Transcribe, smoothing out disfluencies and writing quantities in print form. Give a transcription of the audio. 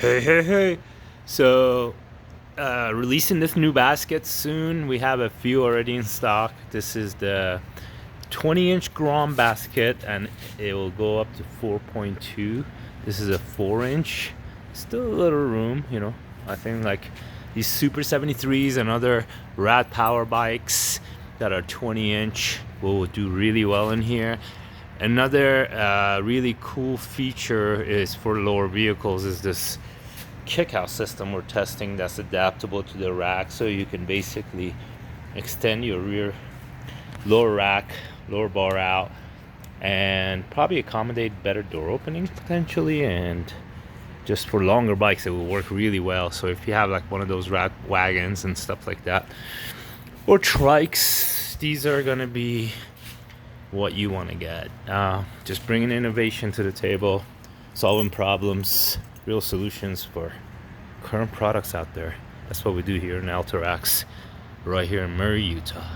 Hey. So, releasing this new basket soon. We have a few already in stock. This is the 20-inch Grom basket, and it will go up to 4.2. This is a 4-inch. Still a little room, you know. I think like these Super 73s and other RadPower bikes that are 20-inch will do really well in here. Another really cool feature is for lower vehicles is this kick-out system we're testing that's adaptable to the rack, so you can basically extend your rear lower rack, lower bar out, and probably accommodate better door opening potentially. And just for longer bikes, it will work really well. So if you have like one of those rat wagons and stuff like that, or trikes, these are gonna be what you want to get. Just bringing innovation to the table, solving problems, real solutions for current products out there. That's what we do here in ALTA Racks, right here in Murray, Utah.